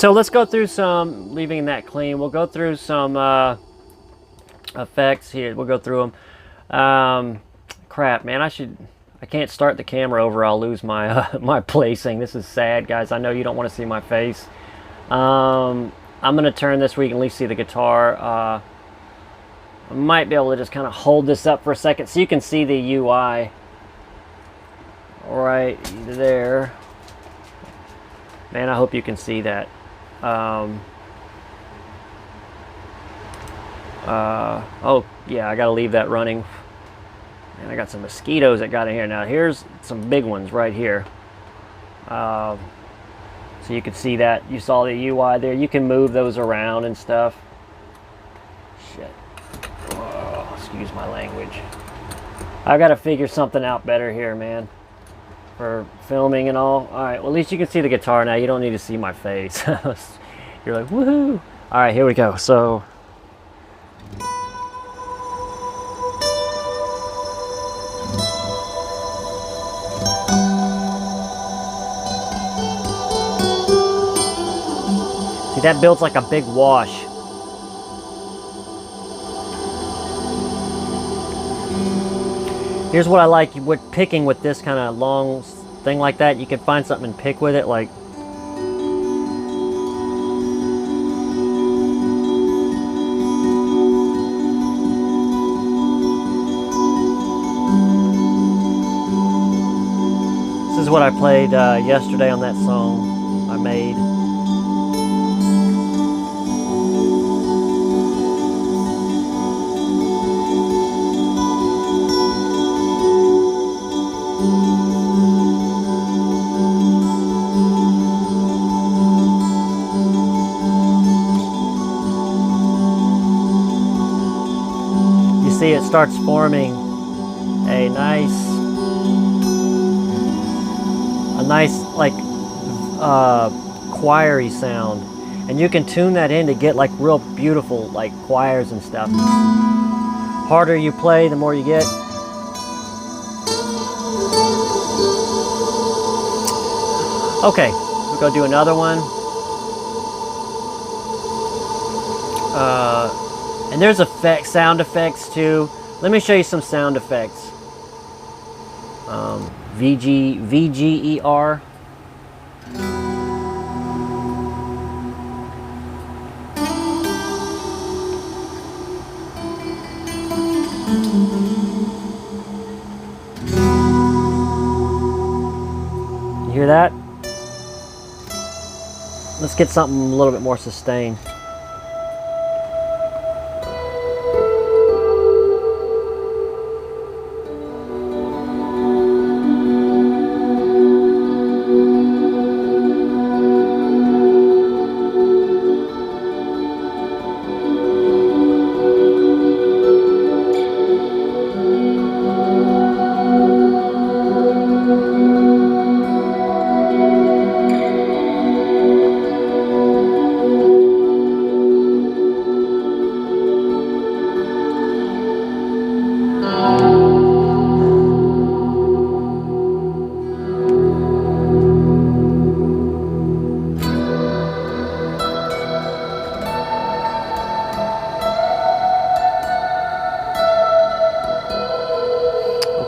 So let's go through some, leaving that clean, we'll go through some effects here. We'll go through them. Crap, man, I can't start the camera over. I'll lose my my placing. This is sad, guys. I know you don't want to see my face. I'm gonna turn this where you can at least see the guitar. I might be able to just kind of hold this up for a second so you can see the UI right there. Man, I hope you can see that. Oh yeah, I gotta leave that running. And I got some mosquitoes that got in here. Now here's some big ones right here. So you can see that. You saw the UI there. You can move those around and stuff. Shit. Oh, excuse my language. I gotta figure something out better here, man, for filming and all. Alright, well, at least you can see the guitar now. You don't need to see my face. You're like, woohoo! Alright, here we go. So see, that builds like a big wash. Here's what I like with picking with this kind of long thing like that. You can find something and pick with it, like this is what I played yesterday on that song I made. See, it starts forming a nice like choiry sound, and you can tune that in to get like real beautiful like choirs and stuff. Harder you play, the more you get. Okay, we'll go do another one. And there's sound effects too. Let me show you some sound effects. VGER. You hear that? Let's get something a little bit more sustained.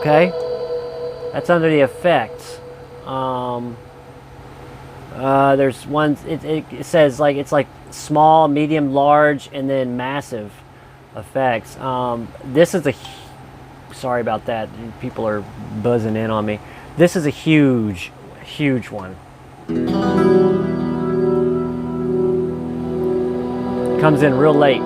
Okay, that's under the effects. There's one. It says like it's like small, medium, large, and then massive effects. This is a. Sorry about that. People are buzzing in on me. This is a huge, huge one. Comes in real late.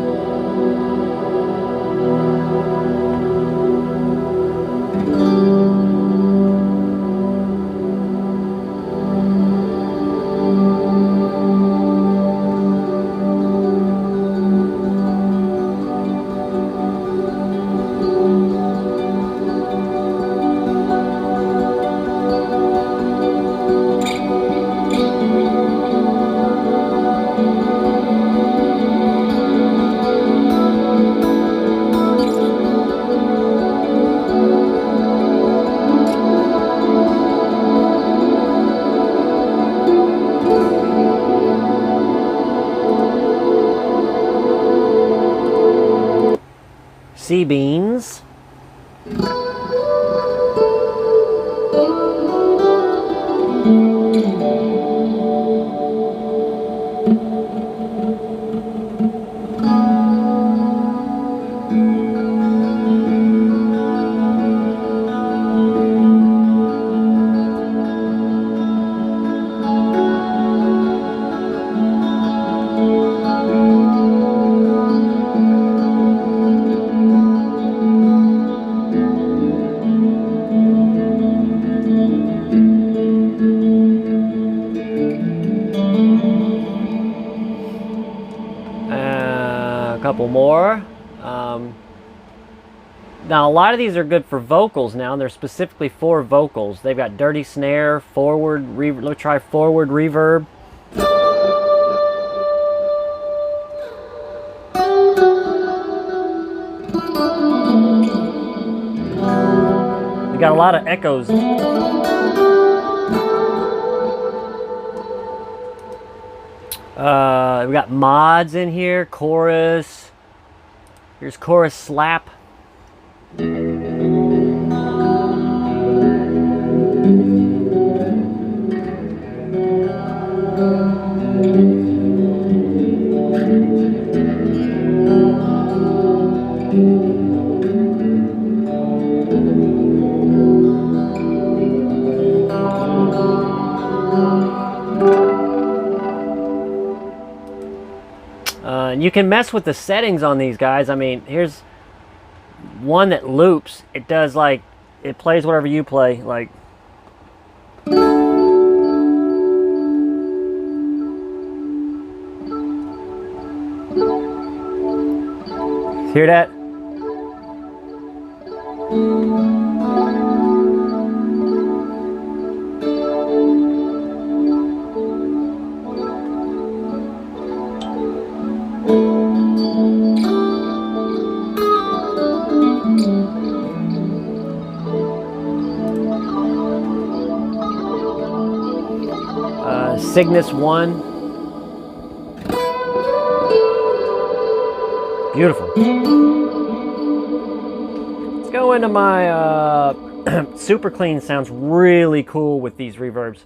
sea beans. A couple more. Now a lot of these are good for vocals now, and they're specifically for vocals. They've got dirty snare, forward reverb. Let's try forward reverb. We got a lot of echoes. We got mods in here, chorus. Here's chorus slap. And you can mess with the settings on these guys. I mean, here's one that loops. It does like, it plays whatever you play. Like, hear that? Cygnus 1. Beautiful. Let's go into my super clean. Sounds really cool with these reverbs.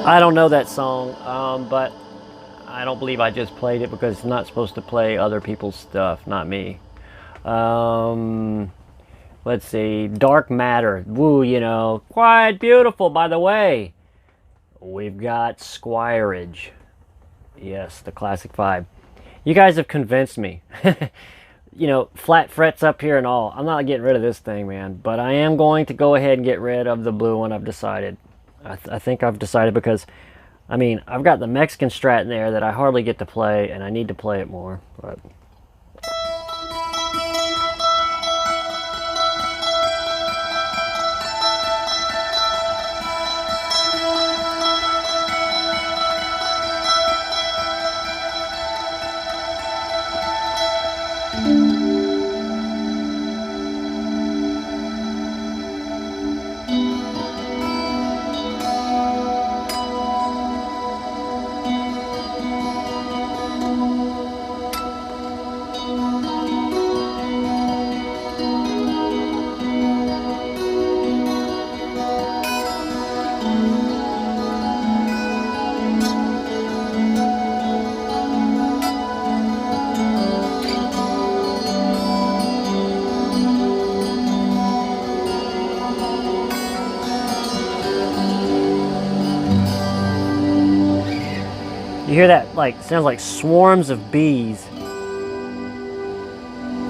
I don't know that song, but I don't believe I just played it because it's not supposed to play other people's stuff, not me. Let's see, Dark Matter. Woo, you know, quite beautiful, by the way. We've got Squireage. Yes, the classic vibe. You guys have convinced me. You know, flat frets up here and all. I'm not getting rid of this thing, man. But I am going to go ahead and get rid of the blue one. I've decided. I think I've decided because, I mean, I've got the Mexican Strat in there that I hardly get to play, and I need to play it more. But you hear that, like, sounds like swarms of bees.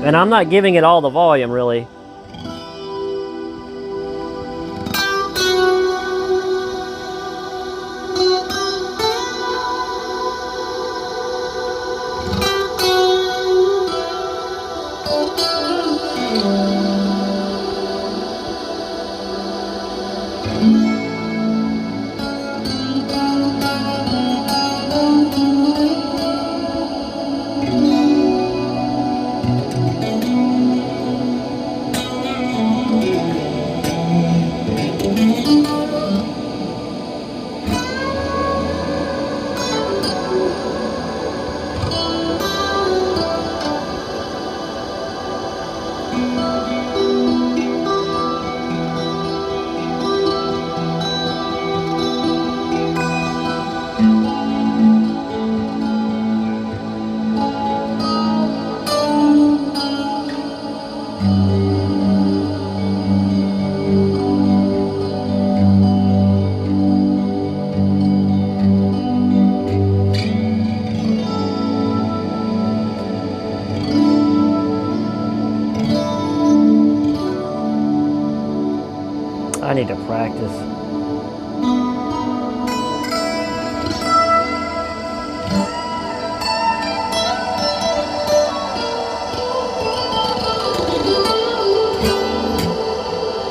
And I'm not giving it all the volume, really. I need to practice.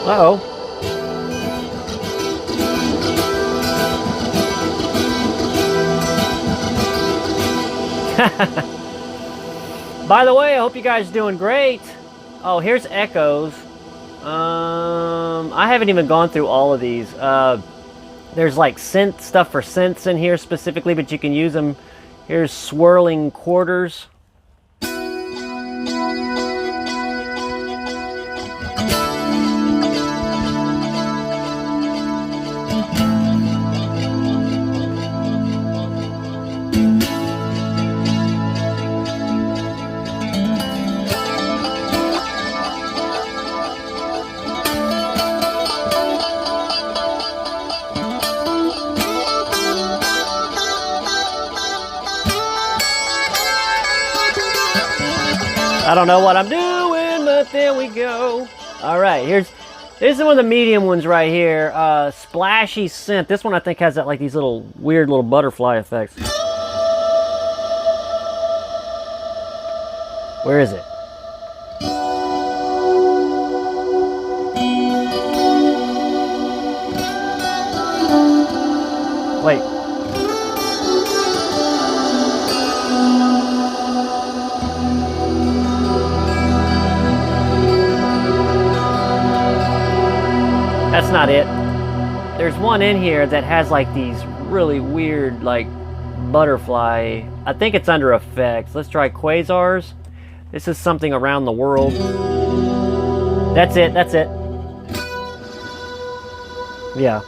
Uh-oh. By the way, I hope you guys are doing great. Oh, here's echoes. I haven't even gone through all of these. There's like synth stuff for synths in here specifically, but you can use them. Here's swirling quarters. I don't know what I'm doing, but there we go. All right, this is one of the medium ones right here. Splashy synth. This one I think has that, like, these little weird little butterfly effects. Where is it? Wait. That's not it. There's one in here that has like these really weird, like, butterfly. I think it's under effects. Let's try quasars. This is something around the world. That's it. That's it. Yeah.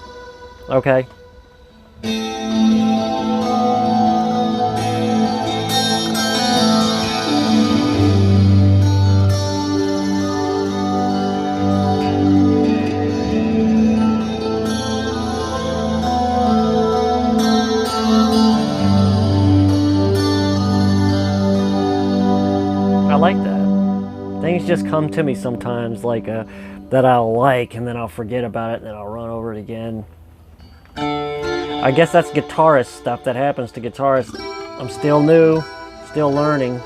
Okay. like that. Things just come to me sometimes, like that I'll like, and then I'll forget about it, and then I'll run over it again. I guess that's guitarist stuff that happens to guitarists. I'm still new, still learning.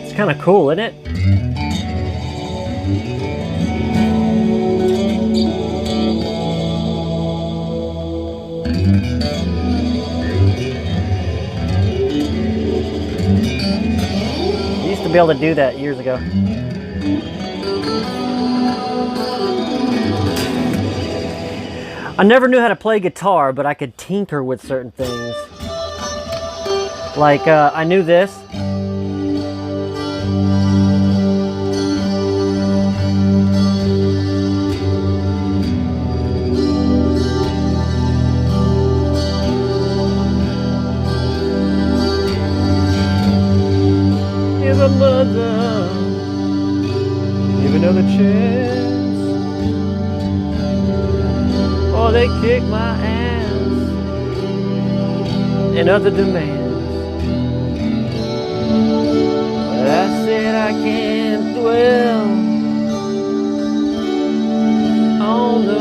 It's kind of cool, isn't it? To be able to do that years ago. I never knew how to play guitar, but I could tinker with certain things. Like, I knew this. Give a mother, give another chance, or they kick my ass, and other demands. But I said I can't dwell on the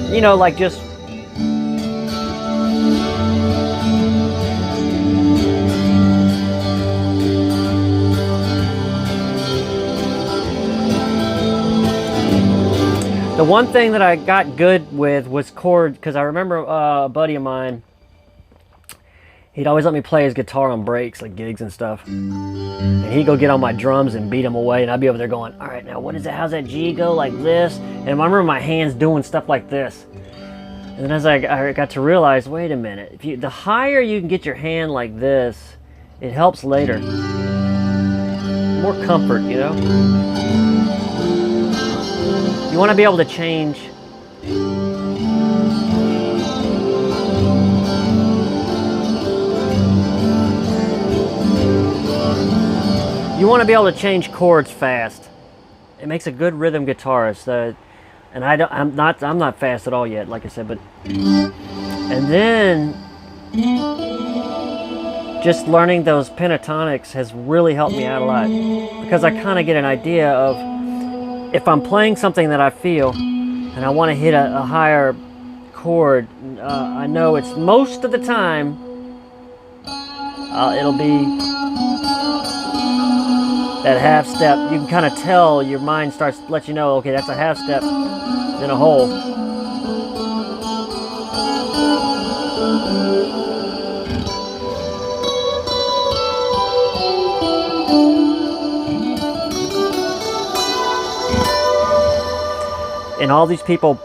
past. You know, like just the one thing that I got good with was chord, because I remember a buddy of mine, he'd always let me play his guitar on breaks, like gigs and stuff. And he'd go get on my drums and beat them away, and I'd be over there going, all right, now what is that? How's that G go? Like this? And I remember my hands doing stuff like this. And then as I got to realize, wait a minute, the higher you can get your hand like this, it helps later. More comfort, you know? You want to be able to change. You want to be able to change chords fast. It makes a good rhythm guitarist. And I'm not fast at all yet, like I said. But and then just learning those pentatonics has really helped me out a lot, because I kind of get an idea of, if I'm playing something that I feel and I want to hit a higher chord, I know it's most of the time it'll be that half step. You can kind of tell, your mind starts to let you know, okay, that's a half step, then a whole. And all these people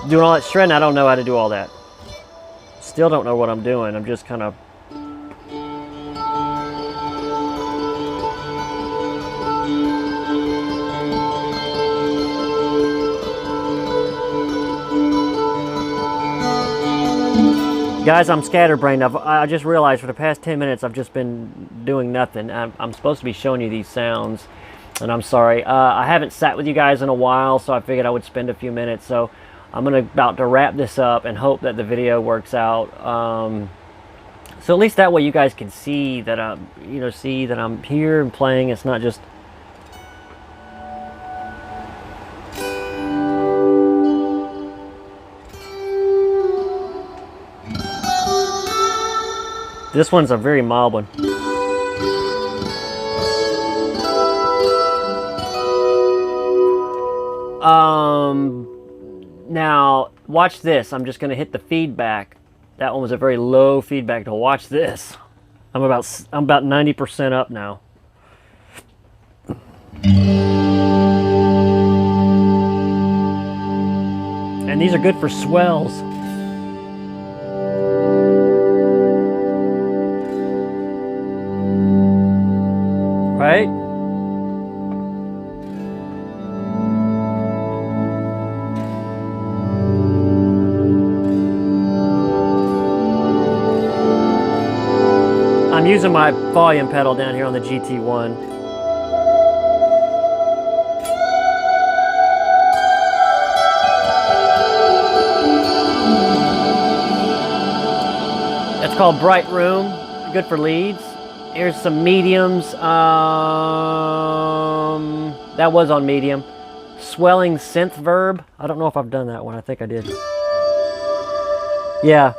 doing all that shredding, I don't know how to do all that. Still don't know what I'm doing. I'm just kind of... Guys, I'm scatterbrained. I just realized for the past 10 minutes I've just been doing nothing. I'm supposed to be showing you these sounds, and I'm sorry. I haven't sat with you guys in a while, so I figured I would spend a few minutes. So I'm about to wrap this up and hope that the video works out. So at least that way you guys can see that see that I'm here and playing. It's not just... This one's a very mild one. Now watch this. I'm just going to hit the feedback. That one was a very low feedback. To watch this. I'm about 90% up now. And these are good for swells. Right? using my volume pedal down here on the GT1. That's called Bright Room, good for leads. Here's some mediums. That was on medium. Swelling Synth Verb. I don't know if I've done that one. I think I did. Yeah.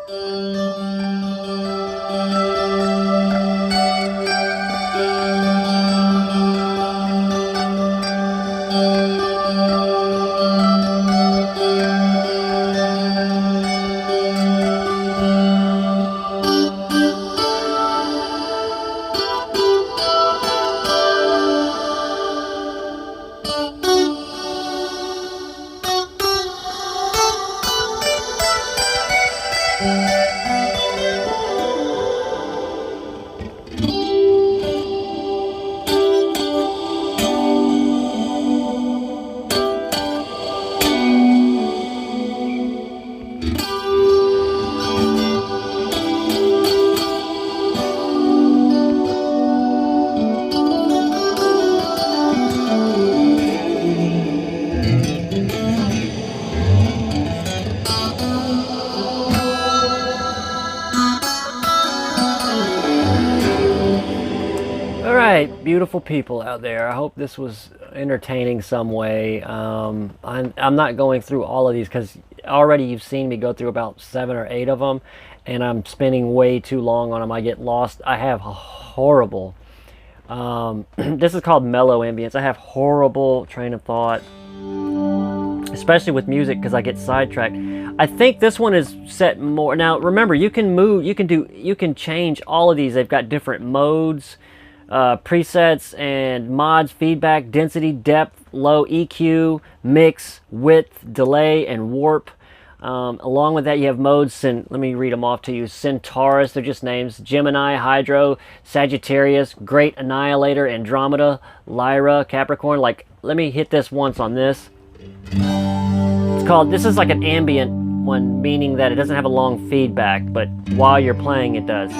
Beautiful people out there. I hope this was entertaining some way. I'm not going through all of these because already you've seen me go through about 7 or 8 of them, and I'm spending way too long on them. I get lost. I have horrible this is called mellow ambience. I have horrible train of thought, especially with music, because I get sidetracked. I think this one is set more. Now remember, you can move, you can change all of these. They've got different modes, presets and mods, feedback, density, depth, low, EQ, mix, width, delay, and warp. Along with that, you have modes, let me read them off to you. Centaurus, they're just names. Gemini, Hydro, Sagittarius, Great Annihilator, Andromeda, Lyra, Capricorn. Like, let me hit this once on this. It's called, this is like an ambient one, meaning that it doesn't have a long feedback, but while you're playing, it does.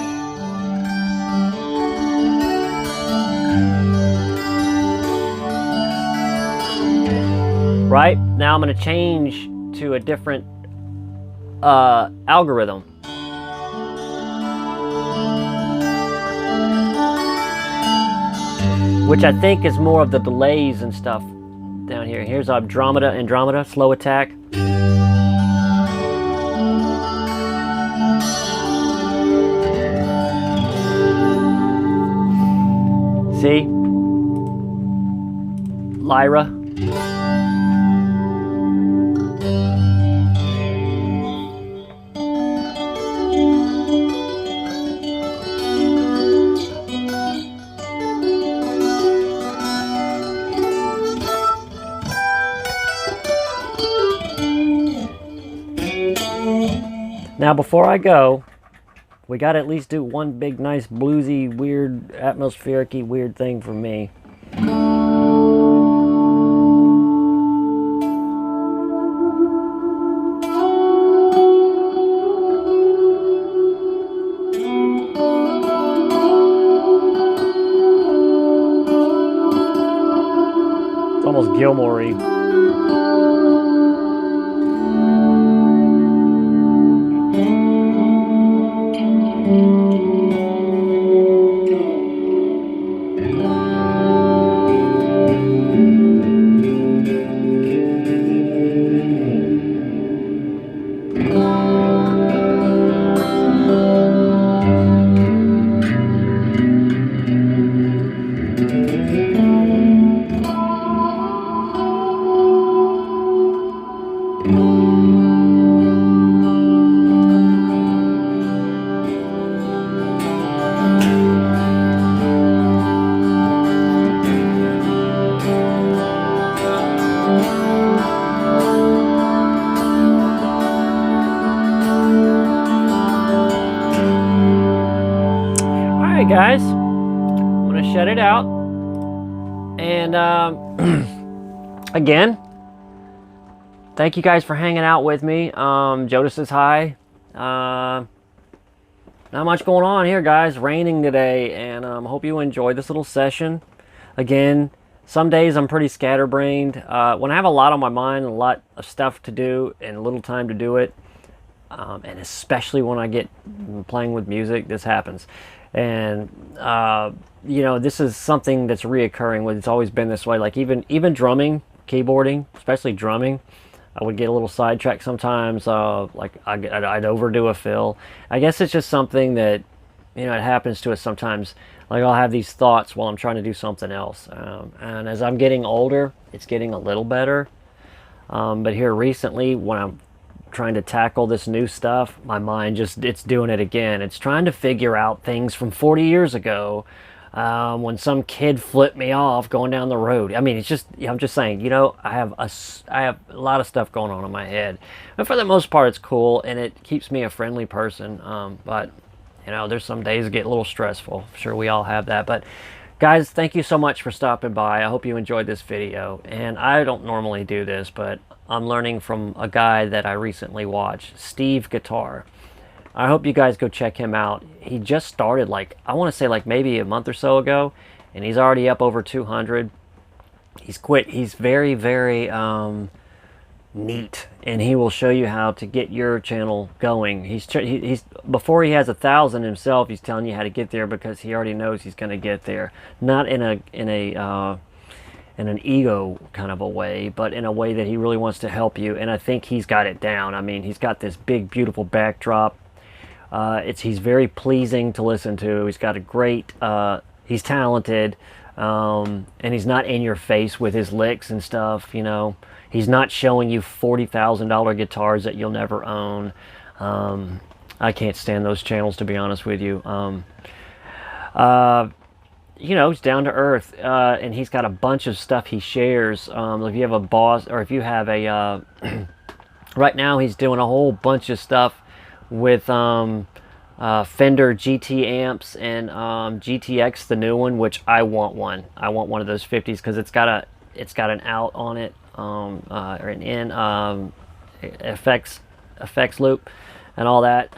Right? Now I'm going to change to a different algorithm. Which I think is more of the delays and stuff down here. Here's Andromeda, slow attack. See? Lyra. Now before I go, we got to at least do one big, nice, bluesy, weird, atmospheric-y, weird thing for me. It's almost Gilmore-y. Guys, I'm going to shut it out. And again, thank you guys for hanging out with me. Jodas says hi. not much going on here, guys. Raining today, and hope you enjoyed this little session. Again, some days I'm pretty scatterbrained. When I have a lot on my mind, a lot of stuff to do, and little time to do it, and especially when I get playing with music, this happens. And you know, this is something that's reoccurring. It's always been this way. Like even drumming, keyboarding, especially drumming, I would get a little sidetracked sometimes. Like I'd overdo a fill. I guess it's just something that, you know, it happens to us sometimes. Like I'll have these thoughts while I'm trying to do something else. And as I'm getting older, it's getting a little better. But here recently, when I'm trying to tackle this new stuff, my mind it's doing it again. It's trying to figure out things from 40 years ago, when some kid flipped me off going down the road. I mean, it's just, I'm just saying, you know, I have a lot of stuff going on in my head, but for the most part it's cool, and it keeps me a friendly person. But you know, there's some days that get a little stressful. I'm sure we all have that. But guys, thank you so much for stopping by. I hope you enjoyed this video. And I don't normally do this, but I'm learning from a guy that I recently watched, Steve Guitar. I hope you guys go check him out. He just started, like, I want to say like maybe a month or so ago, and he's already up over 200. He's quick. He's very, very neat, and he will show you how to get your channel going. He's before he has 1,000 himself, he's telling you how to get there, because he already knows he's going to get there. Not in an ego kind of a way, but in a way that he really wants to help you. And I think he's got it down. I mean, he's got this big, beautiful backdrop. He's very pleasing to listen to. He's got a great, he's talented, and he's not in your face with his licks and stuff, you know. He's not showing you $40,000 guitars that you'll never own. I can't stand those channels, to be honest with you. You know, he's down to earth, and he's got a bunch of stuff he shares. If you have a boss, or if you have a, right now he's doing a whole bunch of stuff with Fender GT amps and GTX, the new one, which I want one. I want one of those 50s, because it's got an out on it, or an in effects loop and all that.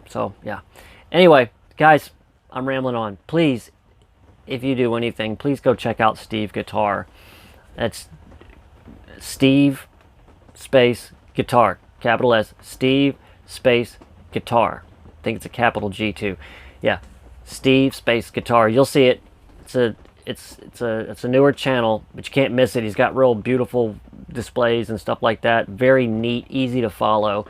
So yeah. Anyway, guys, I'm rambling on. Please, if you do anything, please go check out Steve Guitar. That's Steve space Guitar, capital S, Steve space Guitar. I think it's a capital G too. Yeah, Steve space Guitar. You'll see it. It's a newer channel, but you can't miss it. He's got real beautiful displays and stuff like that. Very neat, easy to follow.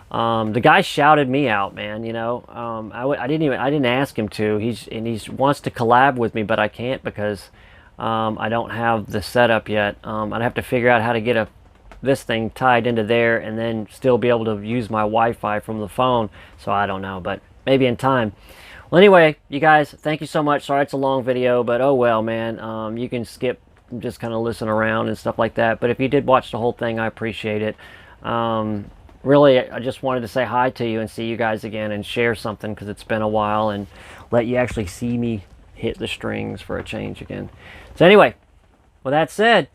The guy shouted me out, man. You know, I didn't ask him to. He wants to collab with me, but I can't, because I don't have the setup yet. I'd have to figure out how to get this thing tied into there, and then still be able to use my Wi-Fi from the phone. So I don't know, but maybe in time. Well, anyway, you guys, thank you so much. Sorry it's a long video, but oh well, man. You can skip, just kind of listen around and stuff like that. But if you did watch the whole thing, I appreciate it. Really, I just wanted to say hi to you and see you guys again, and share something, because it's been a while, and let you actually see me hit the strings for a change again. So anyway, with that said,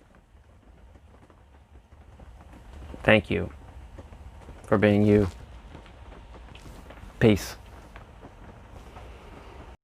thank you for being you. Peace.